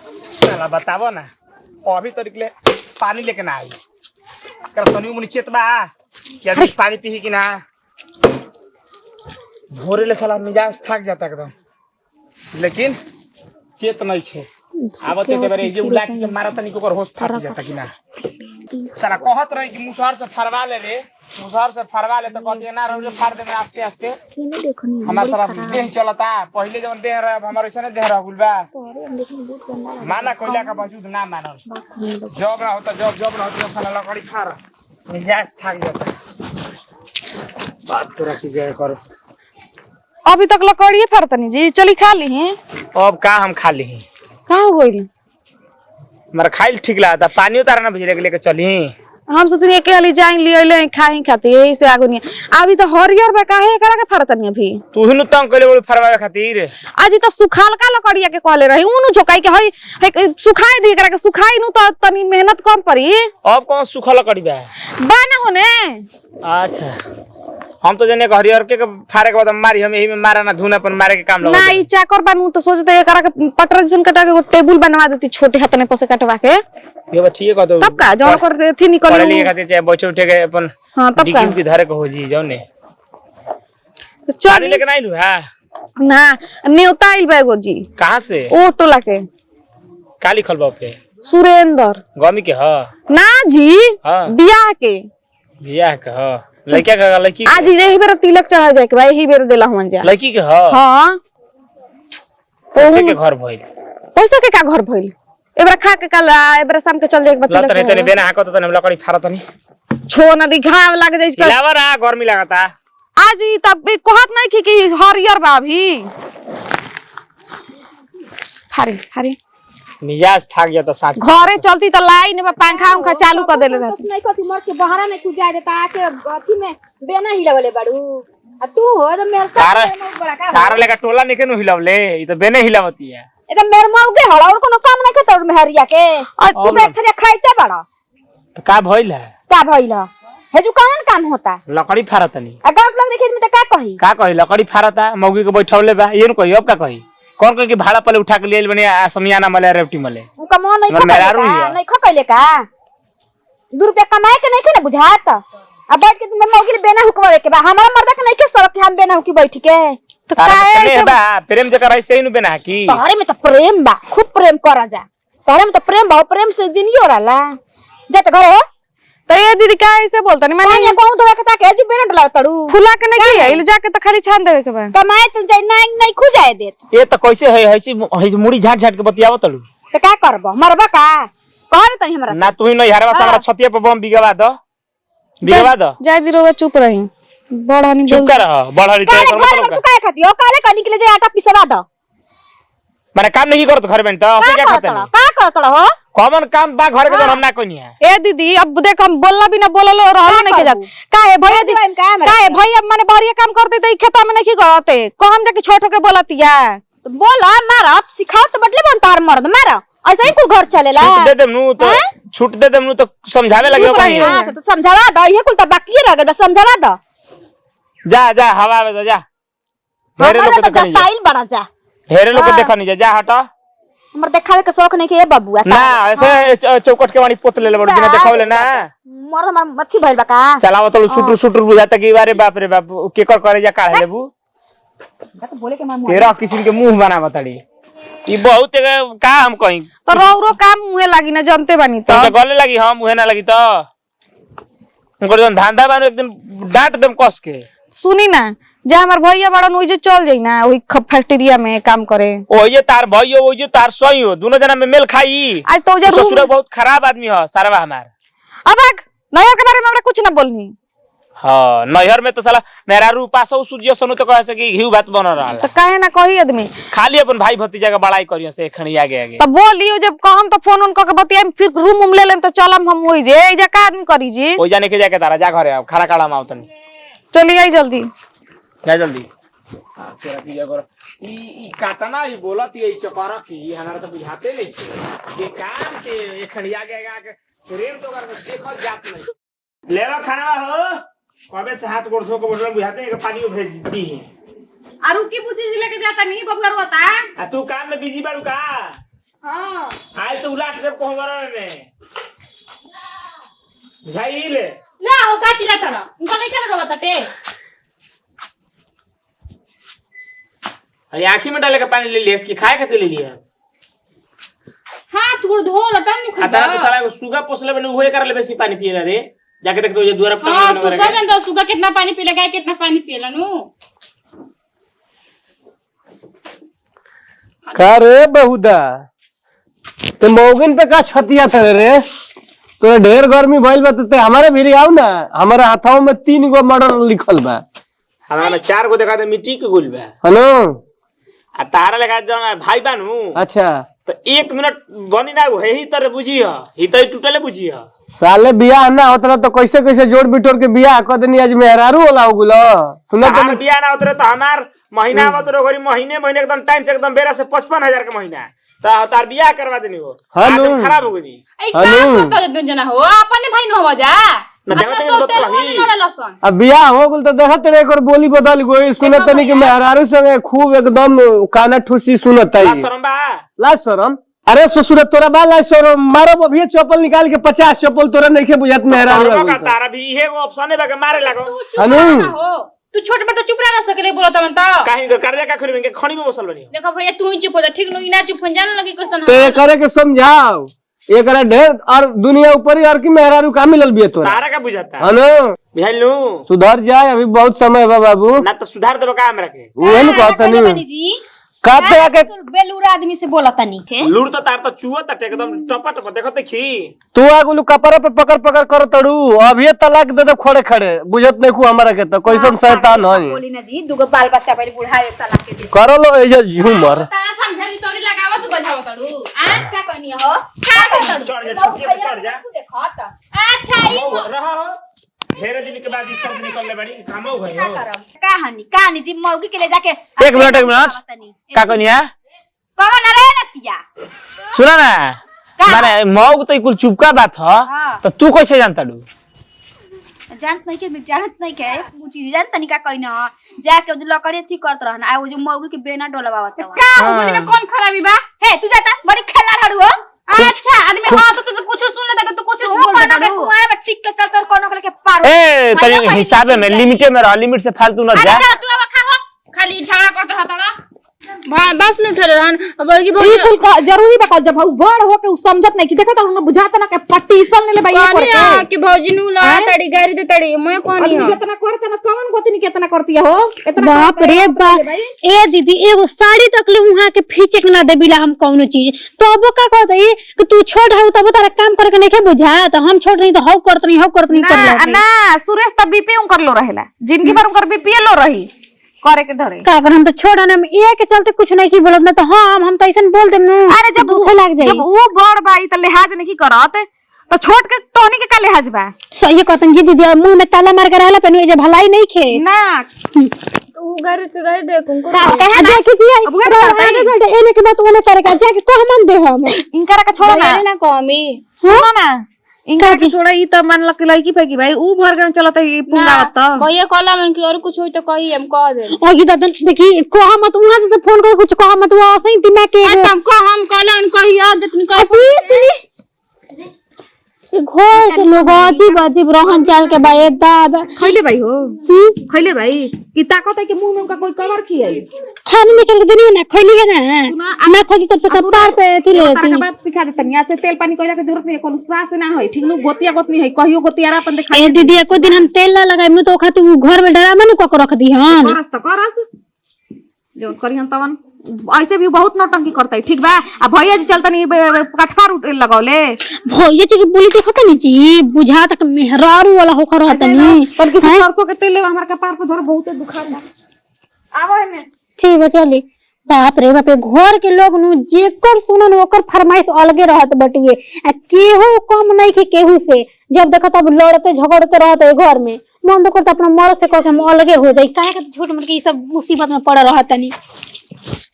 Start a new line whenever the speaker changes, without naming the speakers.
साला बतावो ना अभी तो निकले पानी लेके ना आई कर सनी मुनि चेतबा क्या भी पानी पी कि ना भोरे ले साला मिजाज थक जाता एकदम लेकिन चेत नहीं छे आवते ते बारे जे उलाट के मारा तनी को होश फट जाता कि ना साला कहत रही कि मुसहर से फरवा ले रे मुसहर से फरवा ले तो कहती ना रे फाड़ दे में आस्ते आस्ते हमार सारा देह चलता पहले जवन देह रहा हमार ऐसा देह रहा गुलबा माना कोयला का वजूद ना मानल जॉब ना होता जॉब ना होता साला लकड़ी फाड़ मिजाज थक जाता बात पूरा की जय करो
अभी तक लकड़िए फाड़तनी जी चली खा ली
अब का हम खा ली
का हो गइल
हमारा खाइल ठीक लगा पानी उतारा ना भेजे लेके चली
हम सोचनी के हली जाई लियो खाई खाती यही से आगुनी अभी तो हरियर बा काहे एकरा के फाड़तनी अभी
तू ही नु तंग कइले बोल फरवावे खातिर
आज तो सुखाल का लकड़िया के कहले रही उनु झोकाई के हई सुखाई दी एकरा के सुखाई नु तो तनी मेहनत कम पड़ी
अब कौन सुखल लकड़ी बा
ना होने
अच्छा हम तो जने हरियर के फारे के बाद मारी हम यही में मारा ना धुना पर मारे के काम लगा
ना ई चाकर बनू तो सोचते एकरा के पटरा जन कटा के टेबल बनवा देती छोटे हाथने पसे कटवा के
ये बच्ची कह दो
तब का जौन कर थी निकल
पढ़े लिखे खातिर चाहे बैठे उठे के अपन
हां तब का
की धरे को हो जी जौने
चल
लेके नहीं लू हां
ना नेवता आइल बैगो जी
कहां से
ओ टोला के
काली खलबा पे
सुरेंद्र
गमी के ह
ना जी
हां
बियाह के
ह लड़का का लड़की
आज यही बेर तिलक चढ़ा जाए के भाई यही बेर देला हमन जा
लड़की के ह
हां
पैसे के घर भइल
पैसा के का घर भइल एबरा खा के कल एबरा शाम के चल जाए के
तिलक लत तने बेना हाकत तने लकड़ी फारत नहीं
छो नदी घाव लग जाई के
लावा रा गर्मी लगाता
आज ई तब कहत नहीं कि हरियर बा अभी हरी
मिजाज थक जाता साथ
घरे चलती तो लाइन में पंखा उंखा चालू कर देले रहती
नहीं कथी मर के बहरा नहीं कुछ जाए देता आके अथी में बेना हिलावले बाड़ू आ तू हो तो मेरे साथ बड़ा का
तार लेका टोला निके नु हिलावले ई तो बेने हिलावती है
ए तो मेरे माऊ के हड़ा और कोनो काम नहीं करत में हरिया के आज तू देख रे खाइते बड़ा
तो का भइल है
का भइल हे जो कौन काम होता
लकड़ी फारतनी
आ गांव लोग देखे में तो का कही
लकड़ी फारता मौगी के बैठौले बा ये न कही अब का कही कौन कह के भाड़ा पले उठा के ले बने समियाना मले रेवटी मले
उनका मन नहीं खकैले का 2 रुपया कमाए के नहीं के ना बुझात अब बैठ के तुम मौगी बेना हुकवावे के बा हमारा मर्दा के नहीं के सब के हम बेना हुकी बैठ के
तो काहे
बा प्रेम जकर ऐसे ही न बेना की
तोहरे में तो प्रेम बा खूब प्रेम करा जा तोहरे में तो प्रेम बा प्रेम से जिंदगी होराला जा त घरे
तो ये दीदी का ऐसे बोलता नहीं
मैंने कहूं तो कहता के जो बेना डला तड़ू
फुला के नहीं किया इल जाके तो खाली छान देवे के बा
कमाए तो जाई नहीं खुजाए देत
ये तो कैसे है ऐसी मुड़ी झाट झाट के बतियावत तलू
तो का करबो मरबा का कहर तनी हमरा
ना तू ही नहीं हरवा हमरा छतिया पे बम बिगवा दो
जाय दी रोवे चुप रही बड़ानी
चुप कर बड़हरी तो कर मतलब
का का खाती ओ काले का निकले जे आटा पिसवा दो
माने काम नहीं करत घर में तो ओसे क्या खाते नहीं
का करत हो
कॉमन काम बा घर के तो हम ना कोनी है
ए दीदी अब देख हम बोलला बिना बोललो रहलो नहीं के जात काहे भैया जी काहे भैया माने बढ़िया काम करते त खेता में नहीं करते कहम जाके छोटो के बोलतिया
बोला मारा सिखाओ तो बदले बन तार मर्द मारा ऐसा ही कुल घर चलेला
छूट दे देम नु तो समझावे लगे कोई
हां तो समझावा दो ये कुल तो बाकी रह गए समझावा दो
जा हवा में जा
हेरे लोग तो स्टाइल बना जा
हेरे लोग देखा नहीं जा हटा
हमर देखावे के शौक नहीं के बबुआ
ना ऐसे चौकट के वाणी पोत ले ले बिना देखावले ना
मोर हमर मथी भइल बा का
चलाव तो सुटुर बुझाता कि बारे बाप रे बाप केकर करे जा काहे लेबू
तो बोले के मां
तेरा किसी के मुंह बना बताड़ी ई बहुत का हम कहीं
तो रौरो काम मुहे लागी ना जानते बानी तो
गले लगी हां मुहे ना लगी तो उनको जन धंधा बानो एक दिन डांट देम कस के
सुनी ना जे हमर भैया बड़न ओइ जे चल जाई ना ओइ फैक्ट्रिया में काम करे
ओए तार भइयो ओइ जे तार सही हो दोनों जना में मेल खाई
आज तो जे
ससुर बहुत खराब आदमी हो सारवा हमार
अब नैहर के बारे में हमरा कुछ ना बोलनी
हां नैहर में तो साला मेरा रूपा सो सूर्य सनु तो कहे से कि घिउ भात बन रहल
तो काहे ना कही आदमी
खाली अपन भाई भतीजा के बड़ाई करियो से खणी आगे
तो बोलियो जब कहम तो फोन उन क के बतियाम फिर रूम ले लेम तो चलम हम ओइ जे एजा का आदमी करी जी
ओइ जाने के जाके तारा जा घरे अब खड़ा काड़ा माव तनी
चली आई जल्दी
जा जल्दी तेरा की जगह ई काटना ई बोलत ई चकरा की हमरा तो बुझाते नहीं ये काम के एखन आगे प्रेम तो कर देखल जात नहीं लेवा खाना हो कबे से हाथ गोड़ धो के बोतल बुझाते हैं कि पानी भेज दी है
आरु की पूछी जी लेके जाता नहीं बबुआ रोता
आ तू काम में बिजी बाड़ू का
हां
आज तो उलाट से कोहबरा में झाइल
ला हो का चिल्ला तड़ा उनका नहीं क्या रहा बता
अरे आंखी में डाले का पानी ले लिया इसकी खाए खाते ले लिया
हाथ गोड़ धो लता नहीं
खाता तो साला सुगा पोसले बने उहे कर ले बेसी पानी पिएला रे जाके देख तो ये द्वारा पर
हां तू सब जानता सुगा कितना पानी पीला गाय कितना पानी पीला नु
का रे बहुदा तो मौगिन पे का छतिया था रे तो ढेर गर्मी भइल बा तो हमारे भी आओ ना हमारे हाथों में 3 गो मर्डर लिखल बा
हमारा में 4 गो देखा दे मिट्टी के गुल बा
हेलो
आ तारा लगा दो भाई बानू
अच्छा
तो 1 मिनट बनी ना है ही तरह बुझिया ही तो टूटले बुझिया
साले बियाह ना होतला तो कैसे कैसे जोड़ बिटोर के बियाह कर देनी आज मेहरारू होला होगुलो सुनो तो
हमार बियाह ना उतरे तो हमार महीना आवत रो गरी महीने एकदम टाइम से एकदम बेरा से 55,000 का महीना तो तार बियाह करवा देनी हो
हेलो
खराब हो गई
ए का करता जब जना हो अपने भाई न हो जा
ना देखते हैं तो कहीं
अब बियाह हो गेल तो देखत रे एकर बोली बदल गई सुनत तनी कि मेहरारू संगे खूब एकदम काना ठुसी सुनत है
शर्म बा
लाज शरम अरे ससुर तोरा बा लाज शरम मारो अभी चप्पल निकाल के 50 चप्पल तोरा नहीं के बुझात मेहरारू
शर्म का तारा भी इहे गो ऑप्शन है बा मारे लागो
अनु
तू छोटे बड़ा चुप रह ना सकले बोलत मन त
कहीं कर का खरी के खणी में बसल बनी
देखो भैया तू ही चुप हो जा ठीक नु इना चुप हो जान लगी क्वेश्चन
तो करे के समझाओ एकरा ढेर और दुनिया ऊपर ही और की मेहरारू का मिलल बिया तोरा
तारा का बुझाता
हेलो
बिहाइलू
सुधर जाए अभी बहुत समय बा बाबू
ना तो सुधार देबो का हमरा के
उहे न कहता नहीं
जी
काते आके
बेलूर आदमी से बोला तनी के
लूड़ तो तार तो चुआ त एकदम टपा टपा देखो देखी
तू आगुलू कपड़ा पे पकड़ पकड़ कर तड़ू अभी तलाक दे दे खड़े खड़े बुझत नहीं खू हमारा के तो कैसन शैतान है
बोली ना जी दुगो बाल बच्चा पहले बुढ़ा एक तलाक के दे
करो लो ऐसे झूमर
तारा समझाई तोरी लगावा तू बजावा तड़ू
आ क्या कहनी हो क्या कहनी
चढ़ जा छतिया पे चढ़ जा
देखो त
अच्छा ई
रहा हो ढेर दिन के बाद ई सब निकल ले बड़ी काम हो गई हो
कहानी जी मौगी के ले जाके
एक मिनट का कनिया
कौन रे नतिया
सुना ना माने मौग तो कुल चुपका बात ह तो तू कैसे जानता डू
जानत नहीं के वो चीज जानत नहीं का कहना जाके जो लकड़ी थी करत रहना आ वो जो मौगी के बेना डोलवावत
का होली में कौन खराबी बा
हे तू जाता बड़ी खेला रड़ू हो
अच्छा आदमी हां तो कुछ सुन लेता तो कुछ बोल देता
कोनो कुआं में टिक के चलत और कोनो के पार
ए तनी हिसाब में लिमिट में रह लिमिट से फालतू न जा
अच्छा तू अब खा हो खाली झाड़ा करत रहतड़ा बस न उठले रहन अब की
बिल्कुल जरूरी बा जब वो बड़ हो के उ समझत नहीं कि देखत उन बुझाता ना के पट्टीसल ले भाई
कोनी आ कि भौजी नु ला तड़ी गारी दे तड़ी मैं कोनी हो
जितना करते ना कौन गोतनी कितना करती हो इतना
बाप रे बाप ए दीदी एगो साड़ी तक ले वहां के फीचे के ना देबिला हम कौनो चीज तो अब का कहत है कि तू छोड़ हउ तब तारा काम करे के नहीं बुझा तो हम छोड़ नहीं तो हउ करत नहीं कर ले
ना सुरेश तब बीपी उनकर लो रहेला जिंदगी भर उनकर बीपी लो रही करे के डरे
का अगर हम तो छोड़ ना ये के चलते कुछ नहीं की बोलत ना तो हम तो ऐसन बोल देम ना
अरे जब
दुखे लग जाई
जब वो बड़ बाई त लिहाज नहीं करत तो छोड़ के तोनी के का लिहाज बा
सही कहतन जी दीदी मुंह में ताला मार के रहला पे जे भलाई नहीं खे
ना
तू घर के घर देखूं को
जा के जी आगे घंटे एने के बाद ओने करे का जा के कह मन दे हम
इनकरा के छोड़ ना
ना कमी
सुनो ना इनका के छोड़ा ई त मान लक लड़की फेंकी भाई ऊ भर गन चलत है पुंगावत त
भैया कहला मन की और कुछ होई तो कही हम कह दे
ओ की दादा देखी कह मत वहां से फोन कर कुछ कह मत वो सही दिमाग के
हम कहला उन कही और जितनी कह
जी सुनी घर के लोग अजीब अजीब रहन चाल के बाए दादा
खइले भाई हो खइले भाई ई ताकत है कि मुंह में उनका कोई कवर की है
खाने निकल के देनी ना खोली है ना मैं खोली तब से कपार पे थी ले
तारा के बात सिखा देतन या से तेल पानी कोइला के जरूरत नहीं कोनो सास ना होई ठीक नु गोतिया गोतनी है कहियो गोतियारा अपन देखा
ए दीदी एको दिन हम तेल ना लगाई तो खाती घर में डरामा न को रख दी हन
करस त करस जो करियन तवन ऐसे भी बहुत नौटंकी करता है ठीक बा आ भैया जी चलता नहीं कटहर लगौले
भैया जी की बोली देखत नहीं जी बुझा तक मेहरारू वाला होकर रहत नहीं
पर किसी सरसों के तेल हमारे कपार पे धर बहुत दुखा आवो है ने
ठीक है चली बाप रे बाप घर के लोग नु जेकर सुनन ओकर फरमाइश अलगे रहत बटुए आ केहू कम नहीं के केहू से जब देखो तब लड़ते झगड़ते रहते घर में मन तो करता अपना मर्द से कह के हम अलगे हो जाई काहे के झूठ मूठ के ई सब मुसीबत में पड़ रहत नहीं